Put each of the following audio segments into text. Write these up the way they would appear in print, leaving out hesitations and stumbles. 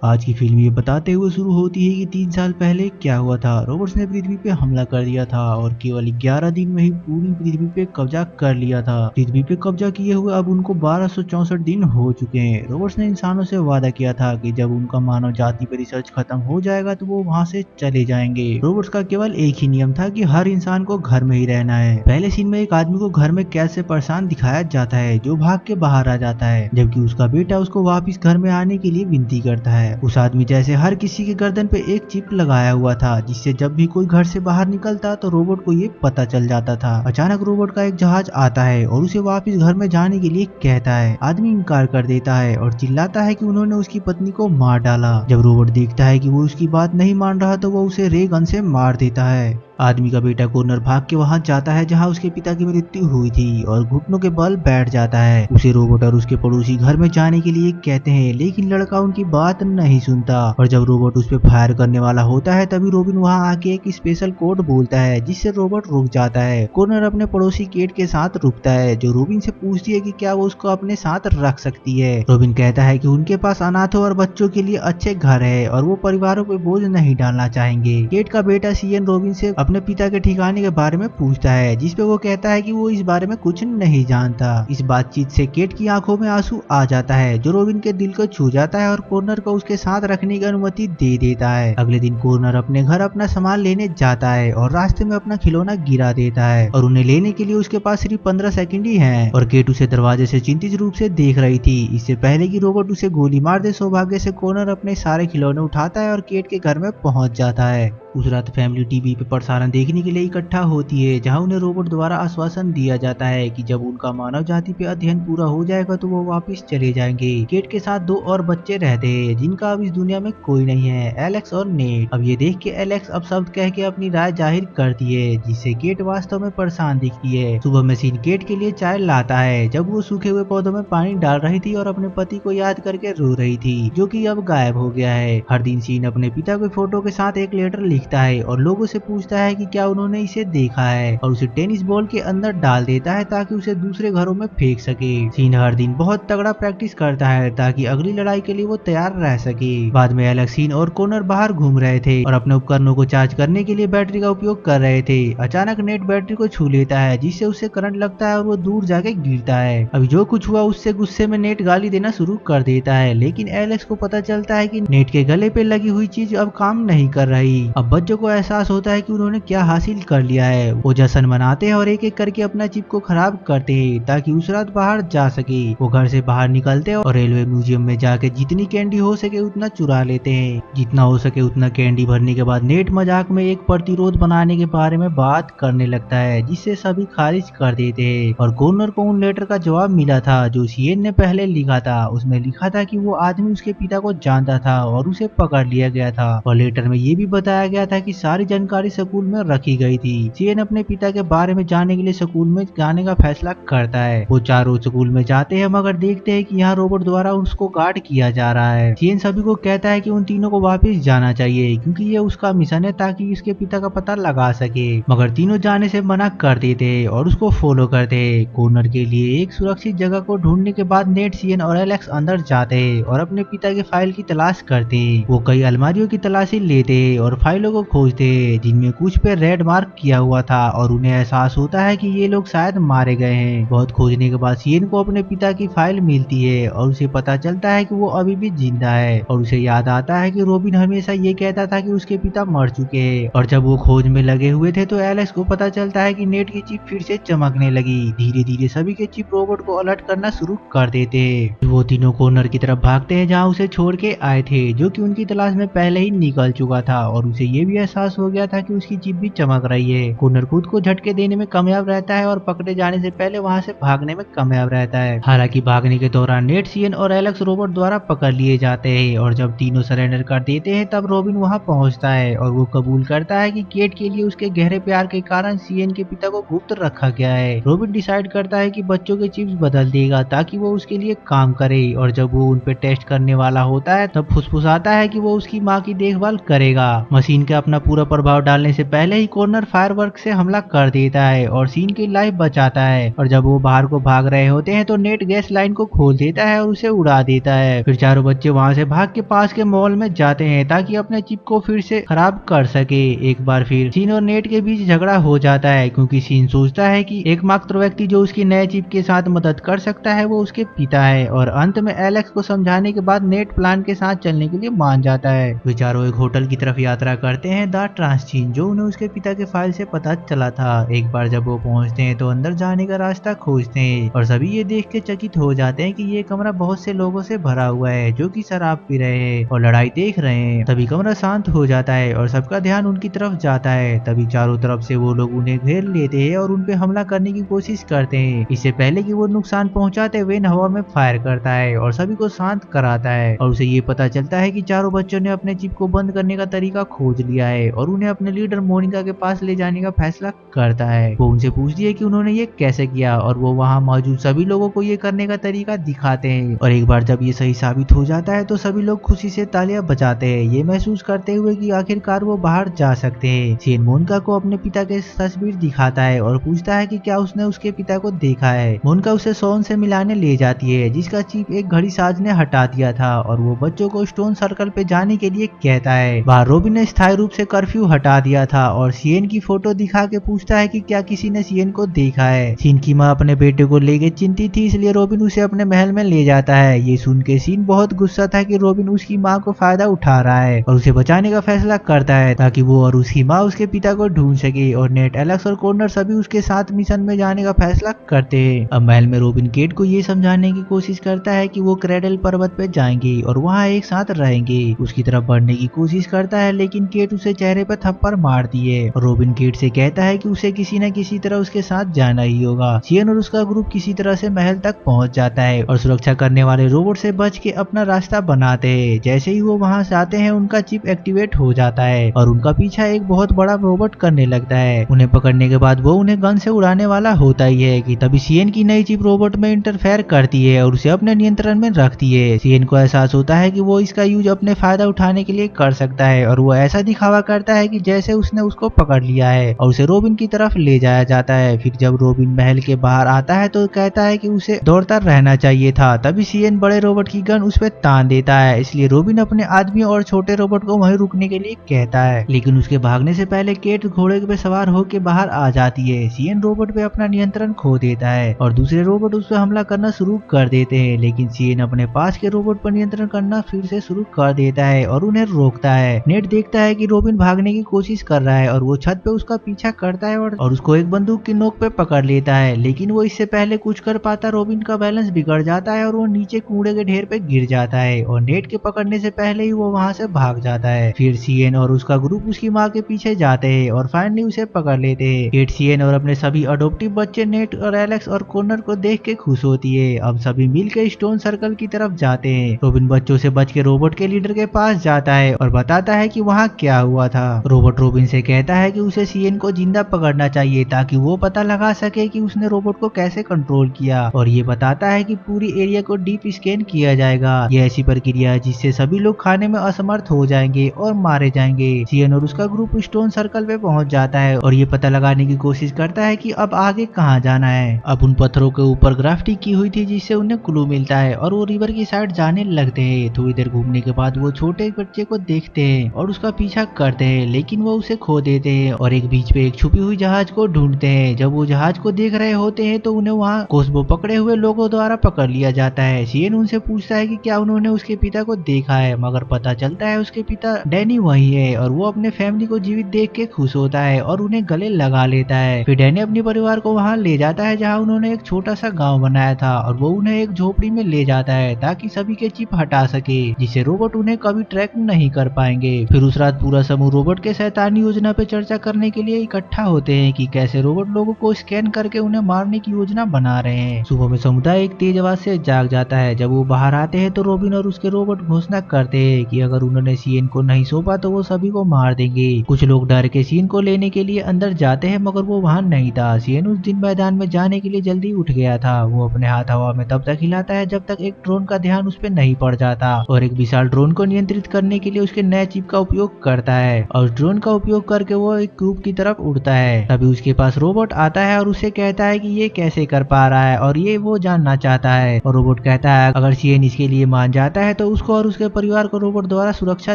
आज की फिल्म ये बताते हुए शुरू होती है कि 3 साल पहले क्या हुआ था। रोबोट्स ने पृथ्वी पे हमला कर दिया था और केवल 11 दिन में ही पूरी पृथ्वी पे कब्जा कर लिया था। पृथ्वी पे कब्जा किए हुए अब उनको 1264 दिन हो चुके हैं। रोबोट्स ने इंसानों से वादा किया था कि जब उनका मानव जाति पर रिसर्च खत्म हो जाएगा तो वो वहाँ से चले जाएंगे। रोबोट्स का केवल एक ही नियम था कि हर इंसान को घर में ही रहना है। पहले सीन में एक आदमी को घर में कैद से परेशान दिखाया जाता है जो भाग के बाहर आ जाता है, जबकि उसका बेटा उसको वापस घर में आने के लिए विनती करता है। उस आदमी जैसे हर किसी के गर्दन पे एक चिप लगाया हुआ था, जिससे जब भी कोई घर से बाहर निकलता तो रोबोट को ये पता चल जाता था। अचानक रोबोट का एक जहाज आता है और उसे वापस घर में जाने के लिए कहता है। आदमी इनकार कर देता है और चिल्लाता है कि उन्होंने उसकी पत्नी को मार डाला। जब रोबोट देखता है कि वो उसकी बात नहीं मान रहा तो वो उसे रे गन से मार देता है। आदमी का बेटा कॉर्नर भाग के वहां जाता है जहां उसके पिता की मृत्यु हुई थी और घुटनों के बल बैठ जाता है। उसे रोबोट और उसके पड़ोसी घर में जाने के लिए कहते हैं, लेकिन लड़का उनकी बात नहीं सुनता और जब रोबोट उस पर फायर करने वाला होता है तभी रोबिन वहां आके एक स्पेशल कोड बोलता है जिससे रोबोट रुक जाता है। कॉर्नर अपने पड़ोसी केट के साथ रुकता है जो रोबिन से पूछती है कि क्या वो उसको अपने साथ रख सकती है। रोबिन कहता है कि उनके पास अनाथों और बच्चों के लिए अच्छे घर है और वो परिवारों पे बोझ नहीं डालना चाहेंगे। केट का बेटा सीएन रोबिन से अपने पिता के ठिकाने के बारे में पूछता है, जिसपे वो कहता है कि वो इस बारे में कुछ नहीं जानता। इस बातचीत से केट की आंखों में आंसू आ जाता है जो रोबिन के दिल को छू जाता है और कॉर्नर को उसके साथ रखने की अनुमति दे देता है। अगले दिन कॉर्नर अपने घर अपना सामान लेने जाता है और रास्ते में अपना खिलौना गिरा देता है और उन्हें लेने के लिए उसके पास सिर्फ 15 सेकंड ही है और केट उसे दरवाजे से चिंतित रूप से देख रही थी। इससे पहले कि रोबोट उसे गोली मार दे, सौभाग्य से कॉर्नर अपने सारे खिलौने उठाता है और केट के घर में पहुंच जाता है। उस रात फैमिली टीवी पे प्रसारण देखने के लिए इकट्ठा होती है जहां उन्हें रोबोट द्वारा आश्वासन दिया जाता है कि जब उनका मानव जाति पे अध्ययन पूरा हो जाएगा तो वो वापस चले जाएंगे। केट के साथ 2 और बच्चे रहते हैं जिनका अब इस दुनिया में कोई नहीं है, एलेक्स और नेट। अब ये देख के एलेक्स अब शब्द कह के अपनी राय जाहिर करती है जिससे केट वास्तव में परेशान दिखती है। सुबह मशीन केट के लिए चाय लाता है जब वो सूखे हुए पौधों में पानी डाल रही थी और अपने पति को याद करके रो रही थी जो कि अब गायब हो गया है। हर दिन सीन अपने पिता के फोटो के साथ एक लेटर लिखता है और लोगों से पूछता है कि क्या उन्होंने इसे देखा है और उसे टेनिस बॉल के अंदर डाल देता है ताकि उसे दूसरे घरों में फेंक सके। सीन हर दिन बहुत तगड़ा प्रैक्टिस करता है ताकि अगली लड़ाई के लिए वो तैयार रह सके। बाद में एलेक्स, सीन और कॉर्नर बाहर घूम रहे थे और अपने उपकरणों को चार्ज करने के लिए बैटरी का उपयोग कर रहे थे। अचानक नेट बैटरी को छू लेता है जिससे उसे करंट लगता है और वो दूर जाके गिरता है। अभी जो कुछ हुआ उससे गुस्से में नेट गाली देना शुरू कर देता है, लेकिन एलेक्स को पता चलता है कि नेट के गले पे लगी हुई चीज अब काम नहीं कर रही। अब बच्चों को एहसास होता है कि उन्होंने क्या हासिल कर लिया है। वो जश्न मनाते हैं और एक एक करके अपना चिप को खराब करते हैं ताकि उस रात बाहर जा सके। वो घर से बाहर निकलते हैं और रेलवे म्यूजियम में जाके जितनी कैंडी हो सके उतना चुरा लेते हैं। जितना हो सके उतना कैंडी भरने के बाद नेट मजाक में एक प्रतिरोध बनाने के बारे में बात करने लगता है जिससे सभी खारिज कर देते हैं। और कॉर्नर को उन लेटर का जवाब मिला था जो सीएन ने पहले लिखा था। उसमें लिखा था कि वो आदमी उसके पिता को जानता था और उसे पकड़ लिया गया था और लेटर में ये भी बताया गया था कि सारी जानकारी स्कूल में रखी गई थी। सीएन अपने पिता के बारे में जानने के लिए स्कूल में जाने का फैसला करता है। वो चारों स्कूल में जाते हैं मगर देखते हैं कि यहाँ रोबोट द्वारा उसको गार्ड किया जा रहा है। सीएन सभी को कहता है कि उन तीनों को वापस जाना चाहिए क्योंकि ये उसका मिशन है ताकि उसके पिता का पता लगा सके, मगर तीनों जाने से मना कर देते और उसको फॉलो करते। कॉर्नर के लिए एक सुरक्षित जगह को ढूंढने के बाद नेट, सीएन और एलेक्स अंदर जाते और अपने पिता के फाइल की तलाश करते। वो कई अलमारियों की तलाशी लेते और फाइलों को खोजते जिनमें कुछ पे रेड मार्क किया हुआ था और उन्हें एहसास होता है कि ये लोग शायद मारे गए हैं। बहुत खोजने के बाद सीएन को अपने पिता की फाइल मिलती है और उसे पता चलता है कि वो अभी भी जिंदा है और उसे याद आता है कि रोबिन हमेशा ये कहता था कि उसके पिता मर चुके हैं। और जब वो खोज में लगे हुए थे तो एलेक्स को पता चलता है कि नेट की चिप फिर से चमकने लगी। धीरे धीरे सभी के चिप रोबोट को अलर्ट करना शुरू कर देते। वो तीनों कॉर्नर की तरफ भागते हैं जहाँ उसे छोड़ के आए थे जो कि उनकी तलाश में पहले ही निकल चुका था और उसे ये भी एहसास हो गया था कि उसकी चिप भी चमक रही है। कॉर्नर खुद को झटके देने में कामयाब रहता है और पकड़े जाने से पहले वहां से भागने में कामयाब रहता है। हालांकि भागने के दौरान नेट, सीएन और एलेक्स रोबोट द्वारा पकड़ लिए जाते हैं और जब तीनों सरेंडर कर देते हैं तब रोबिन वहां पहुंचता है और वो कबूल करता है कि केट के लिए उसके गहरे प्यार के कारण सीएन के पिता को गुप्त रखा गया है। रोबिन डिसाइड करता है कि बच्चों के चिप्स बदल देगा ताकि वो उसके लिए काम करे और जब वो उन पे टेस्ट करने वाला होता है तब फुसफुसाता है कि वो उसकी माँ की देखभाल करेगा। मशीन के अपना पूरा प्रभाव डालने से पहले ही कॉर्नर फायरवर्क से हमला कर देता है और सीन की लाइफ बचाता है। और जब वो बाहर को भाग रहे होते हैं तो नेट गैस लाइन को खोल देता है और उसे उड़ा देता है। फिर चारों बच्चे वहां से भाग के पास के मॉल में जाते हैं ताकि अपने चिप को फिर से खराब कर सके। एक बार फिर सीन और नेट के बीच झगड़ा हो जाता है क्योंकि सीन सोचता है कि एकमात्र व्यक्ति जो उसकी नए चिप के साथ मदद कर सकता है वो उसके पिता है। और अंत में एलेक्स को समझाने के बाद नेट प्लान के साथ चलने के लिए मान जाता है। वे चारों एक होटल की तरफ यात्रा करते हैं, द ट्रांसचीन, जो उन्हें उसके पिता के फाइल से पता चला था। एक बार जब वो पहुंचते हैं तो अंदर जाने का रास्ता खोजते हैं और सभी ये देख के चकित हो जाते हैं कि ये कमरा बहुत से लोगों से भरा हुआ है जो कि शराब पी रहे हैं और लड़ाई देख रहे हैं। तभी कमरा शांत हो जाता है और सबका ध्यान उनकी तरफ जाता है। तभी चारों तरफ से वो लोग उन्हें घेर लेते हैं और उन पे हमला करने की कोशिश करते हैं। इससे पहले कि वो नुकसान पहुंचाते वेन हवा में फायर करता है और सभी को शांत कराता है और उसे ये पता चलता है कि चारों बच्चों ने अपने चिप को बंद करने का तरीका खोज लिया है और उन्हें अपने लीडर मोनिका के पास ले जाने का फैसला करता है। वो उनसे पूछती है कि उन्होंने ये कैसे किया और वो वहाँ मौजूद सभी लोगों को ये करने का तरीका दिखाते हैं। और एक बार जब ये सही साबित हो जाता है तो सभी लोग खुशी से तालियां बजाते हैं, ये महसूस करते हुए कि आखिरकार वो बाहर जा सकते हैं। सीन मोनिका को अपने पिता की तस्वीर दिखाता है और पूछता है कि क्या उसने उसके पिता को देखा है। मोनिका उसे सोन से मिलाने ले जाती है जिसका चिप एक घड़ी साज ने हटा दिया था और वो बच्चों को स्टोन सर्कल पे जाने के लिए कहता है। बाहर रोबिन ने स्थायी रूप से कर्फ्यू हटा दिया था और सीएन की फोटो दिखा के पूछता है कि क्या किसी ने सीएन को देखा है। सीन की माँ अपने बेटे को लेके चिंतित थी, इसलिए रोबिन उसे अपने महल में ले जाता है। ये सुन के सीन बहुत गुस्सा था कि रोबिन उसकी माँ को फायदा उठा रहा है और उसे बचाने का फैसला करता है ताकि वो और उसकी माँ उसके पिता को ढूंढ सके। और नेट, एलेक्स और कॉर्नर सभी उसके साथ मिशन में जाने का फैसला करते हैं। अब महल में रोबिन केट को ये समझाने की कोशिश करता है कि वो क्रेडल पर्वत पे जाएंगे और वहाँ एक साथ रहेंगे। उसकी तरफ बढ़ने की कोशिश करता है लेकिन केट उसे चेहरे पर थप्पड़ मारती है और रोबिन केट से कहता है कि उसे किसी न किसी तरह उसके साथ जाना ही होगा। सीएन और उसका ग्रुप किसी तरह से महल तक पहुंच जाता है और सुरक्षा करने वाले रोबोट से बच के अपना रास्ता बनाते हैं। जैसे ही वो वहां से आते हैं उनका चिप एक्टिवेट हो जाता है और उनका पीछा एक बहुत बड़ा रोबोट करने लगता है। उन्हें पकड़ने के बाद वो उन्हें गन से उड़ाने वाला होता ही है कि तभी सीएन की नई चिप रोबोट में इंटरफेयर करती है और उसे अपने नियंत्रण में रखती है। सीएन को एहसास होता है कि वो इसका यूज अपने फायदा उठाने के लिए कर सकता है और वो ऐसा दिखावा करता है कि जैसे उसने उसको पकड़ लिया है और उसे रोबिन की तरफ ले जाया जाता है। फिर जब रोबिन महल के बाहर आता है तो कहता है कि उसे दौड़ता रहना चाहिए था। तभी सीएन बड़े रोबोट की गन उस पर तान देता है, इसलिए रोबिन अपने आदमियों और छोटे रोबोट को वहीं रुकने के लिए कहता है। लेकिन उसके भागने से पहले केट घोड़े पे सवार होकर बाहर आ जाती है। सीएन रोबोट पे अपना नियंत्रण खो देता है और दूसरे रोबोट उस पर हमला करना शुरू कर देते हैं, लेकिन सीएन अपने पास के रोबोट पर नियंत्रण करना फिर से शुरू कर देता है और उन्हें रोकता है। नेट देखता है कि रोबिन भागने की कोशिश कर रहा है और वो छत पे उसका पीछा करता है और उसको एक बंदूक की नोक पे पकड़ लेता है, लेकिन वो इससे पहले कुछ कर पाता रोबिन का बैलेंस बिगड़ जाता है और वो नीचे कूड़े के ढेर पे गिर जाता है और नेट के पकड़ने से पहले ही वो वहां से भाग जाता है। फिर सीएन और उसका ग्रुप उसकी माँ के पीछे जाते हैं और फाइनली उसे पकड़ लेते हैं। केट सीएन और अपने सभी अडोप्टिव बच्चे नेट और एलेक्स और कॉर्नर को देख के खुश होती है। अब सभी मिलकर स्टोन सर्कल की तरफ जाते हैं। रोबिन बच्चों से बच के रोबोट के लीडर के पास जाता है और बताता है कि वहाँ क्या हुआ था। रोबोट रोबिन से कहता है कि उसे सीएन को जिंदा पकड़ना चाहिए ताकि वो पता लगा सके कि उसने रोबोट को कैसे कंट्रोल किया और ये बताता है कि पूरी एरिया को डीप स्कैन किया जाएगा। ये ऐसी प्रक्रिया है जिससे सभी लोग खाने में असमर्थ हो जाएंगे और मारे जाएंगे। सीएन और उसका ग्रुप स्टोन सर्कल पे पहुंच जाता है और ये पता लगाने की कोशिश करता है कि अब आगे कहाँ जाना है। अब उन पत्थरों के ऊपर ग्राफिटी की हुई थी जिससे उन्हें क्लू मिलता है और वो रिवर की साइड जाने लगते हैं। थोड़ी देर घूमने के बाद वो छोटे बच्चे को देखते हैं और उसका पीछा करते हैं, लेकिन वो उसे खो देते हैं और एक बीच पे एक छुपी हुई जहाज को ढूंढते हैं। जब वो जहाज को देख रहे होते हैं तो उन्हें वहाँ कोस्बो पकड़े हुए लोगों द्वारा पकड़ लिया जाता है। सीएन उनसे पूछता है कि क्या उन्होंने उसके पिता को देखा है, मगर पता चलता है उसके पिता डैनी वही है और वो अपने फैमिली को जीवित देख के खुश होता है और उन्हें गले लगा लेता है। फिर डैनी अपने परिवार को वहाँ ले जाता है जहाँ उन्होंने एक छोटा सा गाँव बनाया था और वो उन्हें एक झोपड़ी में ले जाता है ताकि सभी के चिप हटा सके, जिससे रोबोट उन्हें कभी ट्रैक नहीं कर पाएंगे। फिर उस रात पूरा समूह रोबोट के शैतानी योजना पे चर्चा करने के लिए इकट्ठा होते हैं कि कैसे रोबोट लोगों को स्कैन करके उन्हें मारने की योजना बना रहे हैं। सुबह में समुदाय एक तेज आवाज से जाग जाता है। जब वो बाहर आते हैं तो रोबिन और उसके रोबोट घोषणा करते हैं कि अगर उन्होंने सीएन को नहीं सौंपा तो वो सभी को मार देंगे। कुछ लोग डर के सीएन को लेने के लिए अंदर जाते हैं मगर वो वहाँ नहीं था। सीएन उस दिन मैदान में जाने के लिए जल्दी उठ गया था। वो अपने हाथ हवा में तब तक हिलाता है जब तक एक ड्रोन का ध्यान उस पर नहीं पड़ जाता और एक विशाल ड्रोन को नियंत्रित करने के लिए उसके नए चिप का उपयोग करता करता है और ड्रोन का उपयोग करके वो एक क्यूब की तरफ उड़ता है। तभी उसके पास रोबोट आता है और उसे कहता है कि ये कैसे कर पा रहा है और ये वो जानना चाहता है। और रोबोट कहता है अगर सीएन इसके लिए मान जाता है तो उसको और उसके परिवार को रोबोट द्वारा सुरक्षा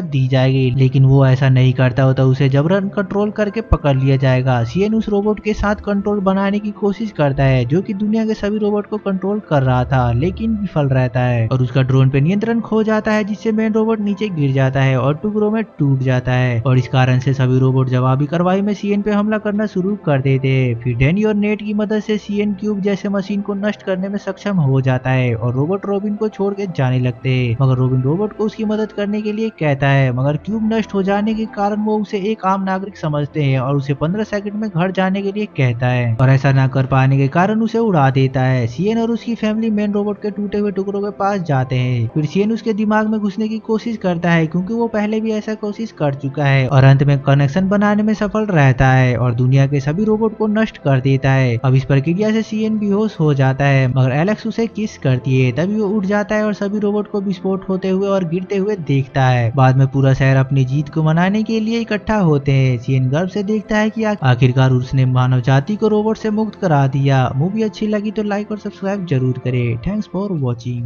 दी जाएगी, लेकिन वो ऐसा नहीं करता हो तो उसे जबरन कंट्रोल करके पकड़ लिया जाएगा। सीएन उस रोबोट के साथ कंट्रोल बनाने की कोशिश करता है जो कि दुनिया के सभी रोबोट को कंट्रोल कर रहा था, लेकिन विफल रहता है और उसका ड्रोन पे नियंत्रण खो जाता है जिससे मेन रोबोट नीचे गिर जाता है और टुकड़ों में टूट जाता है। और इस कारण से सभी रोबोट जवाबी कार्रवाई में सीएन पे हमला करना शुरू कर देते हैं। फिर डैनी और नेट की मदद से सीएन क्यूब जैसे मशीन को नष्ट करने में सक्षम हो जाता है और रोबोट रॉबिन को छोड़ के जाने लगते हैं, मगर रॉबिन रोबोट को उसकी मदद करने के लिए कहता है, मगर क्यूब नष्ट हो जाने के कारण वो उसे एक आम नागरिक समझते हैं और उसे 15 सेकंड में घर जाने के लिए कहता है और ऐसा ना कर पाने के कारण उसे उड़ा देता है। सीएन और उसकी फैमिली मेन रोबोट के टूटे हुए टुकड़ों के पास जाते हैं। फिर सीएन उसके दिमाग में घुसने की कोशिश करता है क्योंकि वो पहले भी ऐसा कोशिश कर चुका है और अंत में कनेक्शन बनाने में सफल रहता है और दुनिया के सभी रोबोट को नष्ट कर देता है। अब इस प्रक्रिया से सीएन बेहोश हो जाता है, मगर एलेक्स उसे किस करती है, तभी वो उठ जाता है और सभी रोबोट को विस्फोट होते हुए और गिरते हुए देखता है। बाद में पूरा शहर अपनी जीत को मनाने के लिए इकट्ठा होते हैं। सीएन गर्व से देखता है कि आखिरकार उसने मानव जाति को रोबोट से मुक्त करा दिया। मूवी अच्छी लगी तो लाइक और सब्सक्राइब जरूर करें। Thanks for watching.